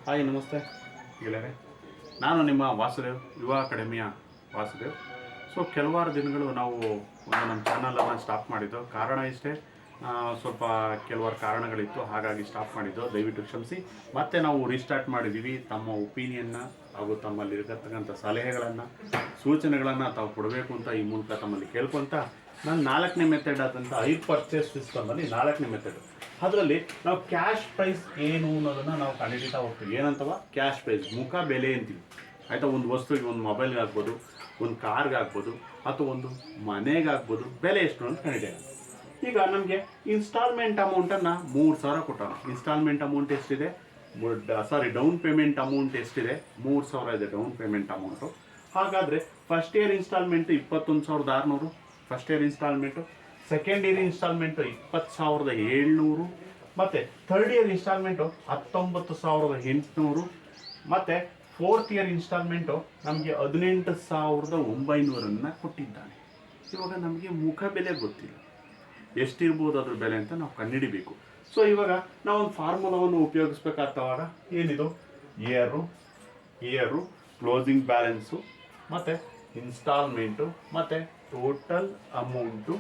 Hi ನಮಸ್ತೆ ಗೆಳೆಯರೆ, ನಾನು ನಿಮ್ಮ ವಾಸುದೇವ್, ಯುವ ಅಕಾಡೆಮಿಯ ವಾಸುದೇವ್. ಸೊ ಕೆಲವಾರು ದಿನಗಳು ನಾವು ಒಂದು ನಮ್ಮ ಚಾನಲನ್ನು ಸ್ಟಾಪ್ ಮಾಡಿದ್ದು. ಕಾರಣ ಇಷ್ಟೇ, ಸ್ವಲ್ಪ ಕೆಲವಾರು ಕಾರಣಗಳಿತ್ತು, ಹಾಗಾಗಿ ಸ್ಟಾಪ್ ಮಾಡಿದ್ದು. ದಯವಿಟ್ಟು ಕ್ಷಮಿಸಿ. ಮತ್ತೆ ನಾವು ರೀಸ್ಟಾರ್ಟ್ ಮಾಡಿದ್ದೀವಿ. ತಮ್ಮ ಒಪಿನಿಯನ್ನ ಹಾಗೂ ತಮ್ಮಲ್ಲಿರತಕ್ಕಂಥ ಸಲಹೆಗಳನ್ನು, ಸೂಚನೆಗಳನ್ನು ತಾವು ಕೊಡಬೇಕು ಅಂತ ಈ ಮೂಲಕ ತಮ್ಮಲ್ಲಿ ಕೇಳ್ಕೊತ ನಾನು 4ನೇ ಮೆಥಡ್ ಆದಂಥ ಪರ್ಚೇಸ್ ಸಿಸ್ಟಮಲ್ಲಿ 4ನೇ ಮೆಥಡ್, ಅದರಲ್ಲಿ ನಾವು ಕ್ಯಾಶ್ ಪ್ರೈಸ್ ಏನು ಅನ್ನೋದನ್ನು ನಾವು ಕಂಡುಹಿಡಿತಾ ಹೋಗ್ತೀವಿ. ಏನಂತವ ಕ್ಯಾಶ್ ಪ್ರೈಸ್, ಮುಖ ಬೆಲೆ ಅಂತೀವಿ. ಆಯಿತಾ, ಒಂದು ವಸ್ತುವಿಗೆ, ಒಂದು ಮೊಬೈಲ್ಗೆ ಆಗ್ಬೋದು, ಒಂದು ಕಾರ್ಗೆ ಆಗ್ಬೋದು, ಅಥವಾ ಒಂದು ಮನೆಗೆ ಆಗ್ಬೋದು, ಬೆಲೆ ಎಷ್ಟು ಅಂತ ಕಂಡುಹಿಡಿಯೋಣ. ಈಗ ನಮಗೆ ಇನ್ಸ್ಟಾಲ್ಮೆಂಟ್ ಅಮೌಂಟನ್ನು 3,000 ಕೊಟ್ಟೋಣ. ಇನ್ಸ್ಟಾಲ್ಮೆಂಟ್ ಅಮೌಂಟ್ ಎಷ್ಟಿದೆ? ಡೌನ್ ಪೇಮೆಂಟ್ ಅಮೌಂಟ್ ಎಷ್ಟಿದೆ? 3,000 ಇದೆ ಡೌನ್ ಪೇಮೆಂಟ್ ಅಮೌಂಟು. ಹಾಗಾದರೆ first year instalment 21,600 first year instalment. Second year instalment 20,700, ಮತ್ತು ಥರ್ಡ್ ಇಯರ್ ಇನ್ಸ್ಟಾಲ್ಮೆಂಟು 19,800, ಮತ್ತು ಫೋರ್ತ್ ಇಯರ್ ಇನ್ಸ್ಟಾಲ್ಮೆಂಟು ನಮಗೆ 18,900 ಕೊಟ್ಟಿದ್ದಾನೆ. ಇವಾಗ ನಮಗೆ ಮುಖ ಬೆಲೆ ಗೊತ್ತಿಲ್ಲ, ಎಷ್ಟಿರ್ಬೋದು ಅದ್ರ ಬೆಲೆ ಅಂತ ನಾವು ಕಂಡುಹಿಡಿಬೇಕು. ಸೊ ಇವಾಗ ನಾವು ಒಂದು ಫಾರ್ಮುಲಾವನ್ನು ಉಪಯೋಗಿಸ್ಬೇಕಾಗ್ತವಾಗ, ಏನಿದು ಇಯರು, ಕ್ಲೋಸಿಂಗ್ ಬ್ಯಾಲೆನ್ಸು, ಮತ್ತು ಇನ್ಸ್ಟಾಲ್ಮೆಂಟು, ಮತ್ತು ಟೋಟಲ್ ಅಮೌಂಟು,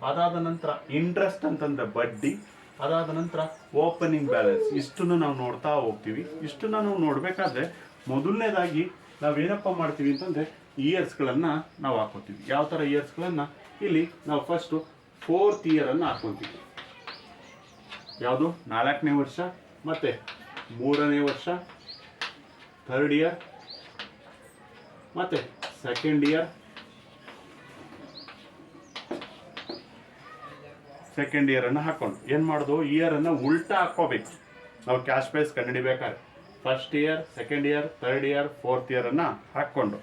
ಅದಾದ ನಂತರ ಇಂಟ್ರೆಸ್ಟ್ ಅಂತಂದರೆ ಬಡ್ಡಿ, ಅದಾದ ನಂತರ ಓಪನಿಂಗ್ ಬ್ಯಾಲೆನ್ಸ್. ಇಷ್ಟನ್ನು ನಾವು ನೋಡ್ತಾ ಹೋಗ್ತೀವಿ. ಇಷ್ಟನ್ನು ನಾವು ನೋಡಬೇಕಾದ್ರೆ ಮೊದಲನೇದಾಗಿ ನಾವೇನಪ್ಪ ಮಾಡ್ತೀವಿ ಅಂತಂದರೆ ಇಯರ್ಸ್ಗಳನ್ನು ನಾವು ಹಾಕ್ಕೊತೀವಿ. ಯಾವ ಥರ ಇಯರ್ಸ್ಗಳನ್ನು? ಇಲ್ಲಿ ನಾವು ಫಸ್ಟು ಫೋರ್ತ್ ಇಯರನ್ನು ಹಾಕ್ಕೊತೀವಿ. ಯಾವುದು? 4ನೇ ವರ್ಷ, ಮತ್ತು 3ನೇ ವರ್ಷ, ಥರ್ಡ್ ಇಯರ್, ಮತ್ತು ಸೆಕೆಂಡ್ ಇಯರನ್ನು ಹಾಕ್ಕೊಂಡು ಏನು ಮಾಡೋದು? ಇಯರನ್ನು ಉಲ್ಟಾ ಹಾಕ್ಕೋಬೇಕು ನಾವು ಕ್ಯಾಶ್ ಪ್ರೈಸ್ ಕಂಡುಹಿಡಿಬೇಕಾದ್ರೆ. First year, second year, third year, fourth ಇಯರನ್ನು ಹಾಕ್ಕೊಂಡು,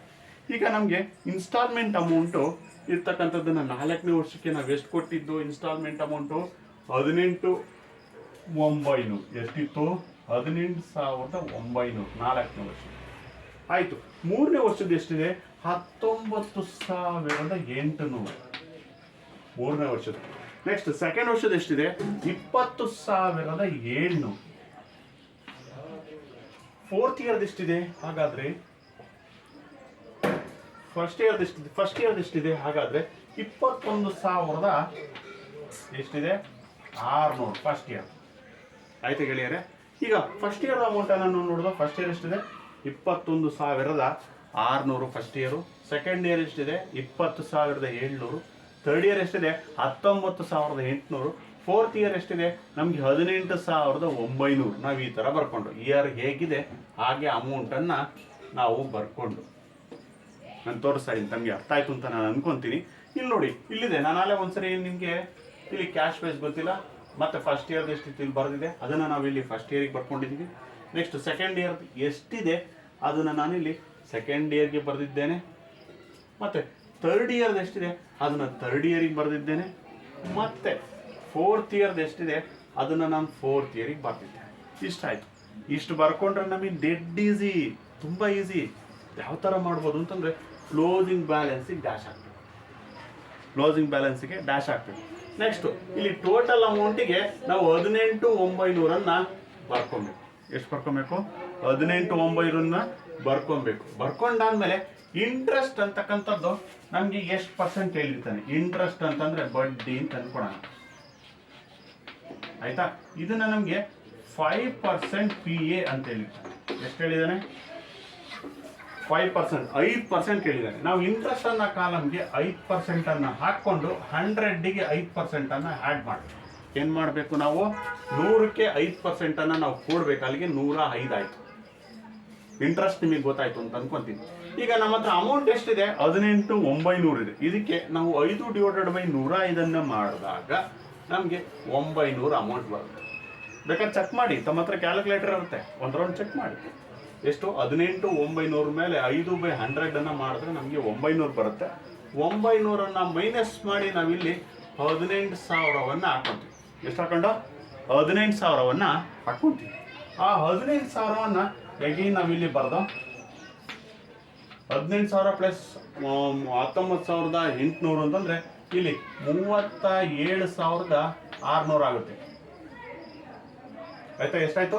ಈಗ ನಮಗೆ ಇನ್ಸ್ಟಾಲ್ಮೆಂಟ್ ಅಮೌಂಟು ಇರ್ತಕ್ಕಂಥದ್ದನ್ನು 4ನೇ ವರ್ಷಕ್ಕೆ ನಾವು ಎಷ್ಟು ಕೊಟ್ಟಿದ್ದು? ಇನ್ಸ್ಟಾಲ್ಮೆಂಟ್ ಅಮೌಂಟು 18,900 ಎಷ್ಟಿತ್ತು? 18,900 4ನೇ ವರ್ಷ ಆಯಿತು. 3ನೇ ವರ್ಷದ ಎಷ್ಟಿದೆ? 19,800 3ನೇ ವರ್ಷದ. ನೆಕ್ಸ್ಟ್ ಸೆಕೆಂಡ್ ವರ್ಷದ ಎಷ್ಟಿದೆ? 20,700. ಫೋರ್ತ್ ಇಯರ್ದು ಎಷ್ಟಿದೆ? ಹಾಗಾದ್ರೆ ಫಸ್ಟ್ ಇಯರ್ದು ಎಷ್ಟಿದೆ? ಹಾಗಾದ್ರೆ 21,000 ಎಷ್ಟಿದೆ? 600 ಫಸ್ಟ್ ಇಯರ್. ಆಯ್ತು ಗೆಳೆಯರೆ, ಈಗ ಫಸ್ಟ್ ಇಯರ್ ಅಮೌಂಟ್ ಅನ್ನು ನೋಡಿದ. ಫಸ್ಟ್ ಇಯರ್ ಎಷ್ಟಿದೆ? 21,600 ಫಸ್ಟ್ ಇಯರು. ಸೆಕೆಂಡ್ ಇಯರ್ ಎಷ್ಟಿದೆ? 20,700. ಥರ್ಡ್ ಇಯರ್ ಎಷ್ಟಿದೆ? 19,800. ಫೋರ್ತ್ ಇಯರ್ ಎಷ್ಟಿದೆ? ನಮಗೆ 18,900. ನಾವು ಈ ಥರ ಬರ್ಕೊಂಡು, ಇಯರ್ ಹೇಗಿದೆ ಹಾಗೆ ಅಮೌಂಟನ್ನು ನಾವು ಬರ್ಕೊಂಡು ನಾನು ತೋರಿಸ್ತಾ ಇದ್ದೀನಿ. ತಮಗೆ ಅರ್ಥ ಆಯಿತು ಅಂತ ನಾನು ಅನ್ಕೊತೀನಿ. ಇಲ್ಲಿ ನೋಡಿ, ಇಲ್ಲಿದೆ. ನಾನು ಅಲ್ಲೇ ಒಂದ್ಸರಿ ನಿಮಗೆ ಇಲ್ಲಿ ಕ್ಯಾಶ್ ಪ್ರೈಸ್ ಗೊತ್ತಿಲ್ಲ, ಮತ್ತು ಫಸ್ಟ್ ಇಯರ್ದು ಎಷ್ಟಿತ್ತು ಇಲ್ಲಿ ಬರೆದಿದೆ, ಅದನ್ನು ನಾವು ಇಲ್ಲಿ ಫಸ್ಟ್ ಇಯರಿಗೆ ಬರ್ಕೊಂಡಿದ್ದೀವಿ. ನೆಕ್ಸ್ಟ್ ಸೆಕೆಂಡ್ ಇಯರ್ ಎಷ್ಟಿದೆ ಅದನ್ನು ನಾನಿಲ್ಲಿ ಸೆಕೆಂಡ್ ಇಯರ್ಗೆ ಬರೆದಿದ್ದೇನೆ. ಮತ್ತು ಥರ್ಡ್ ಇಯರ್ದು ಎಷ್ಟಿದೆ ಅದನ್ನು ಥರ್ಡ್ ಇಯರಿಗೆ ಬರೆದಿದ್ದೇನೆ. ಮತ್ತು ಫೋರ್ತ್ ಇಯರ್ದು ಎಷ್ಟಿದೆ ಅದನ್ನು ನಾನು ಫೋರ್ತ್ ಇಯರಿಗೆ ಬರೆದಿದ್ದೇನೆ. ಇಷ್ಟಾಯಿತು. ಇಷ್ಟು ಬರ್ಕೊಂಡ್ರೆ ನಮಗೆ ಡೆಡ್ ಈಸಿ, ತುಂಬ ಈಸಿ. ಯಾವ ಥರ ಮಾಡ್ಬೋದು ಅಂತಂದರೆ ಕ್ಲೋಸಿಂಗ್ ಬ್ಯಾಲೆನ್ಸಿಗೆ ಡ್ಯಾಶ್ ಹಾಕ್ತೀವಿ. ನೆಕ್ಸ್ಟು ಇಲ್ಲಿ ಟೋಟಲ್ ಅಮೌಂಟಿಗೆ ನಾವು 18,900 ಬರ್ಕೊಬೇಕು. ಎಷ್ಟು ಬರ್ಕೊಬೇಕು? 18,900 ಬರ್ಕೊಬೇಕು. ಬರ್ಕೊಂಡಾದ್ಮೇಲೆ ಇಂಟ್ರೆಸ್ಟ್ ಅಂತಕ್ಕಂಥದ್ದು ನಮಗೆ ಎಷ್ಟು ಪರ್ಸೆಂಟ್ ಹೇಳಿರ್ತಾನೆ? ಇಂಟ್ರೆಸ್ಟ್ ಅಂತಂದರೆ ಬಡ್ಡಿ ಅಂತ ಅಂದ್ಕೊಳೋಣ. ಆಯಿತಾ? ಇದನ್ನು ನಮಗೆ 5% PA ಅಂತ ಹೇಳಿರ್ತಾನೆ. ಎಷ್ಟು ಹೇಳಿದ್ದಾನೆ? 5%, 5% ಹೇಳಿದ್ದಾನೆ. ನಾವು ಇಂಟ್ರೆಸ್ಟನ್ನು ಕಾಲಮ್ಗೆ 5% ಹಾಕ್ಕೊಂಡು 100ಗೆ 5% ಆ್ಯಡ್ ಮಾಡಬೇಕು. ಏನು ಮಾಡಬೇಕು? ನಾವು 100ಕ್ಕೆ 5% ನಾವು ಕೊಡಬೇಕು. ಅಲ್ಲಿಗೆ 105 ಆಯಿತು. ಇಂಟ್ರೆಸ್ಟ್ ನಿಮಗೆ ಗೊತ್ತಾಯ್ತು ಅಂತ ಅನ್ಕೊಂತೀನಿ. ಈಗ ನಮ್ಮ ಹತ್ರ ಅಮೌಂಟ್ ಎಷ್ಟಿದೆ? 18,900 ಇದೆ. ಇದಕ್ಕೆ ನಾವು 5/105 ಮಾಡಿದಾಗ ನಮಗೆ 900 ಅಮೌಂಟ್ ಬರುತ್ತೆ. ಬೇಕಾದ್ರೆ ಚೆಕ್ ಮಾಡಿ, ತಮ್ಮ ಹತ್ರ ಕ್ಯಾಲ್ಕುಲೇಟರ್ ಇರುತ್ತೆ, ಒಂದು ರೌಂಡ್ ಚೆಕ್ ಮಾಡಿ. ಎಷ್ಟು? 18,900 ಮೇಲೆ 5/100 ಮಾಡಿದ್ರೆ ನಮಗೆ 900 ಬರುತ್ತೆ. 900 ಮೈನಸ್ ಮಾಡಿ ನಾವಿಲ್ಲಿ 18,000 ಹಾಕ್ಕೊಂತೀವಿ. ಎಷ್ಟು ಹಾಕೊಂಡು? 18,000 ಹಾಕ್ಕೊಂತೀವಿ. ಆ 18,000 ಹೇಗೆ ನಾವಿಲ್ಲಿ ಬರ್ದು 18,000 ಪ್ಲಸ್ 19,800 ಅಂತಂದರೆ ಇಲ್ಲಿ 37,600 ಆಗುತ್ತೆ. ಆಯ್ತಾ? ಎಷ್ಟಾಯ್ತು?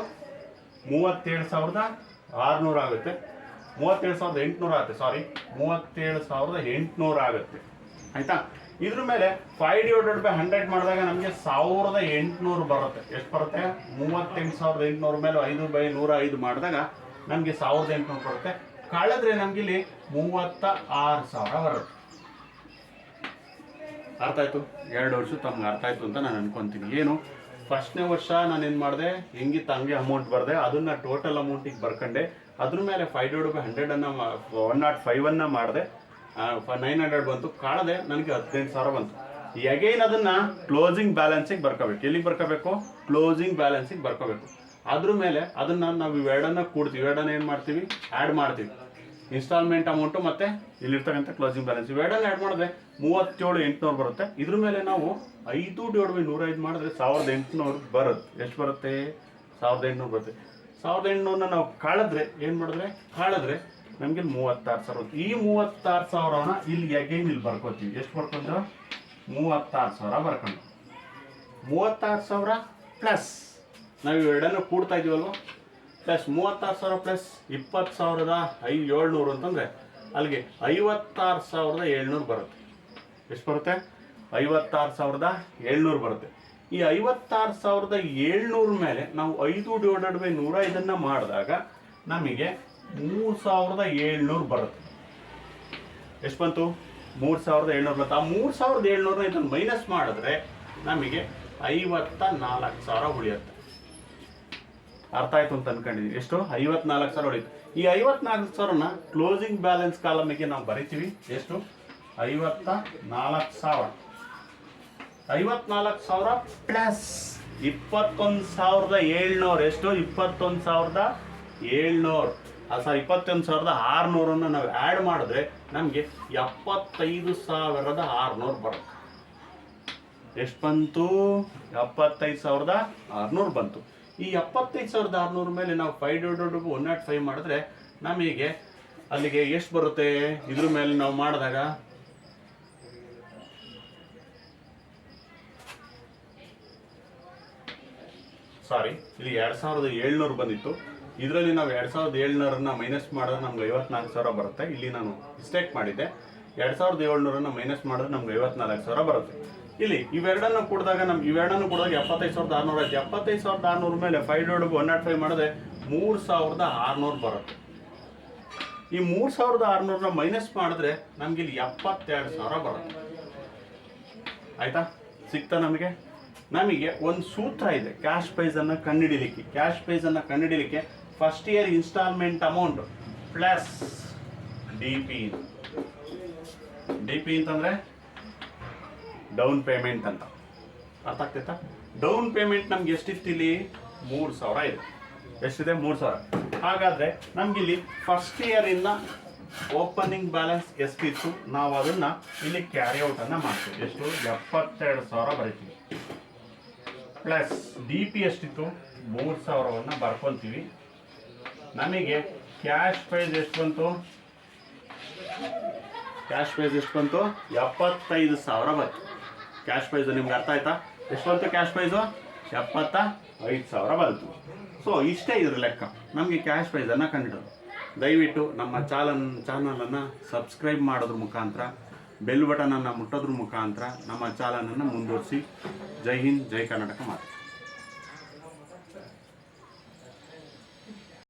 37,600 ಆಗುತ್ತೆ. 37,800 ಆಗುತ್ತೆ. ಸಾರಿ, 37,800 ಆಗುತ್ತೆ. ಆಯ್ತಾ? ಇದ್ರ ಮೇಲೆ 5/100 ಮಾಡಿದಾಗ ನಮಗೆ 1,800 ಬರುತ್ತೆ. ಎಷ್ಟು ಬರುತ್ತೆ? 38,800 ಮೇಲೆ 5/105 ಮಾಡಿದಾಗ ನಮಗೆ 1,800 ಬರುತ್ತೆ. ಕಳೆದ್ರೆ ನಮ್ಗೆ ಇಲ್ಲಿ 36,000 ಬರುತ್ತೆ. ಅರ್ಥ ಆಯ್ತು? 2 ವರ್ಷ ತಮ್ಗೆ ಅರ್ಥ ಆಯ್ತು ಅಂತ ನಾನು ಅನ್ಕೊಂತೀನಿ. ಏನು, ಫಸ್ಟ್ನೇ ವರ್ಷ ನಾನು ಏನು ಮಾಡಿದೆ, ಹೆಂಗಿತ್ತು ಹಂಗೆ ಅಮೌಂಟ್ ಬರದೆ, ಅದನ್ನ ಟೋಟಲ್ ಅಮೌಂಟಿಗೆ ಬರ್ಕೊಂಡೆ. ಅದ್ರ ಮೇಲೆ 5/100 105 ಮಾಡಿದೆ. 900 ಬಂತು. ಕಾಳದೆ ನನಗೆ 18,000 ಬಂತು. ಅಗೈನ್ ಅದನ್ನ ಕ್ಲೋಸಿಂಗ್ ಬ್ಯಾಲೆನ್ಸಿಗೆ ಬರ್ಕೋಬೇಕು. ಎಲ್ಲಿಗೆ ಬರ್ಕೋಬೇಕು? ಕ್ಲೋಸಿಂಗ್ ಬ್ಯಾಲೆನ್ಸಿಗೆ ಬರ್ಕೋಬೇಕು. ಅದ್ರ ಮೇಲೆ ಅದನ್ನ ನಾವು ಇವೆರಡನ್ನ ಕೂಡ್ತೀವಿ. ಇವೆರಡನ್ನ ಏನು ಮಾಡ್ತೀವಿ? ಆ್ಯಡ್ ಮಾಡ್ತೀವಿ. ಇನ್ಸ್ಟಾಲ್ಮೆಂಟ್ ಅಮೌಂಟು ಮತ್ತೆ ಇಲ್ಲಿರ್ತಕ್ಕಂಥ ಕ್ಲೋಸಿಂಗ್ ಬ್ಯಾಲೆನ್ಸ್ ಇವೆರಡನ್ನ ಆ್ಯಡ್ ಮಾಡಿದ್ರೆ 37,800 ಬರುತ್ತೆ. ಇದ್ರ ಮೇಲೆ ನಾವು 5/105 ಮಾಡಿದ್ರೆ 1,800 ಬರುತ್ತೆ. ಎಷ್ಟು ಬರುತ್ತೆ? 1,800 ಬರುತ್ತೆ. 1,800 ನಾವು ಕಾಳಿದ್ರೆ ಏನು ಮಾಡಿದ್ರೆ ನಮಗೆ 36,000. ಈ 36,000ನ ಇಲ್ಲಿ ಅಗೈನ್ ಇಲ್ಲಿ ಬರ್ಕೋತೀವಿ. ಎಷ್ಟು ಬರ್ಕೊಂಡು? 36,000 ಬರ್ಕೊಂಡು 36,000 ಪ್ಲಸ್ ನಾವು ಇವೆರಡನ್ನು ಕೂಡ್ತಾ ಇದೀವಲ್ವ, ಪ್ಲಸ್ 36,000 ಪ್ಲಸ್ 20,700 ಅಂತಂದರೆ ಅಲ್ಲಿಗೆ 56,700 ಬರುತ್ತೆ. ಎಷ್ಟು ಬರುತ್ತೆ? 56,700 ಬರುತ್ತೆ. ಈ 56,700 ಮೇಲೆ ನಾವು 5/105 ಮಾಡಿದಾಗ ನಮಗೆ 3,700 ಬರುತ್ತೆ. ಎಷ್ಟು ಬಂತು? 3,700 ಬರುತ್ತೆ. ಆ 3,700 ಇದನ್ನು ಮೈನಸ್ ಮಾಡಿದ್ರೆ ನಮಗೆ 54,000 ಉಳಿಯುತ್ತೆ. ಅರ್ಥ ಆಯ್ತು ಅಂತ ಅನ್ಕೊಂಡಿದ್ದೀನಿ. ಎಷ್ಟು? 54,000 ಉಳಿಯುತ್ತೆ. ಈ 54,000ನ ಕ್ಲೋಸಿಂಗ್ ಬ್ಯಾಲೆನ್ಸ್ ಕಾಲಮಿಗೆ ನಾವು ಬರಿತೀವಿ. ಎಷ್ಟು? 54,000. 54,000 ಪ್ಲಸ್ 21,700. ಎಷ್ಟು? 21,700. ಸಾರಿ, 21,600 ನಾವು ಆ್ಯಡ್ ಮಾಡಿದ್ರೆ ನಮಗೆ 75,600 ಬರುತ್ತೆ. ಎಷ್ಟು ಬಂತು? 75,600 ಬಂತು. ಈ 75,600 ಮೇಲೆ ನಾವು 5/105 ಮಾಡಿದ್ರೆ ನಮಗೆ ಅಲ್ಲಿಗೆ ಎಷ್ಟು ಬರುತ್ತೆ? ಇದ್ರ ಮೇಲೆ ನಾವು ಮಾಡಿದಾಗ ಸಾರಿ, ಇಲ್ಲಿ 2,700 ಬಂದಿತ್ತು. ಇದರಲ್ಲಿ ನಾವು 2,700 ಮೈನಸ್ ಮಾಡಿದ್ರೆ ನಮ್ಗೆ 54,000 ಬರುತ್ತೆ. ಇಲ್ಲಿ ನಾನು ಮಿಸ್ಟೇಕ್ ಮಾಡಿದ್ದೆ. 2,700 ಮೈನಸ್ ಮಾಡಿದ್ರೆ ನಮ್ಗೆ 54,000 ಬರುತ್ತೆ. ಇಲ್ಲಿ ಇವೆರಡನ್ನು ಕೂಡಿದಾಗ 75,600 ಆಯ್ತು. 75,600 ಮೇಲೆ 5/105 ಮಾಡಿದ್ರೆ 3,600 ಬರುತ್ತೆ. ಈ 3,600 ಮೈನಸ್ ಮಾಡಿದ್ರೆ ನಮ್ಗೆ ಇಲ್ಲಿ 72,000 ಬರುತ್ತೆ. ಆಯ್ತಾ? ಸಿಗ್ತಾ ನಮಗೆ ಒಂದು ಸೂತ್ರ ಇದೆ ಕ್ಯಾಶ್ ಪ್ರೈಸನ್ನು ಕಂಡುಹಿಡಿಯಲಿಕ್ಕೆ. First year installment amount plus D P ಅಂತಂದರೆ ಡೌನ್ ಪೇಮೆಂಟ್ ಅಂತ. ಅರ್ಥ ಆಗ್ತೈತಾ? ಡೌನ್ ಪೇಮೆಂಟ್ ನಮ್ಗೆ ಎಷ್ಟಿತ್ತು? ಇಲ್ಲಿ 3,000 ಇದೆ. ಎಷ್ಟಿದೆ? 3,000. ಹಾಗಾದರೆ ನಮಗಿಲ್ಲಿ ಫಸ್ಟ್ ಇಯರಿಂದ ಓಪನಿಂಗ್ ಬ್ಯಾಲೆನ್ಸ್ ಎಷ್ಟಿತ್ತು ನಾವು ಅದನ್ನು ಇಲ್ಲಿ ಕ್ಯಾರಿ ಔಟನ್ನು ಮಾಡ್ತೀವಿ. ಎಷ್ಟು? 72,000 ಬರೀತೀವಿ. ಪ್ಲಸ್ ಡಿ ಪಿ ಎಷ್ಟಿತ್ತು? 3,000ವನ್ನು ಬರ್ಕೊತೀವಿ. ನಮಗೆ ಕ್ಯಾಶ್ ಪ್ರೈಸ್ ಎಷ್ಟು ಬಂತು? 75,000 ಬಂತು. ಕ್ಯಾಶ್ ಪ್ರೈಸು ನಿಮ್ಗೆ ಅರ್ಥ ಆಯ್ತಾ? ಎಷ್ಟು ಬಂತು ಕ್ಯಾಶ್ ಪ್ರೈಸು? 75,000 ಬಂತು. ಸೊ ಇಷ್ಟೇ ಇದ್ರ ಲೆಕ್ಕ. ನಮಗೆ ಕ್ಯಾಶ್ ಪ್ರೈಸನ್ನು ಕಂಡಿಡೋದು. ದಯವಿಟ್ಟು ನಮ್ಮ ಚಾನಲನ್ನು ಸಬ್ಸ್ಕ್ರೈಬ್ ಮಾಡೋದ್ರ ಮುಖಾಂತರ, ಬೆಲ್ ಬಟನನ್ನು ಮುಟ್ಟೋದ್ರ ಮುಖಾಂತರ ನಮ್ಮ ಚಾನಲನ್ನು ಮುಂದುವರಿಸಿ. ಜೈ ಹಿಂದ್, ಜೈ ಕರ್ನಾಟಕ ಮಾತು.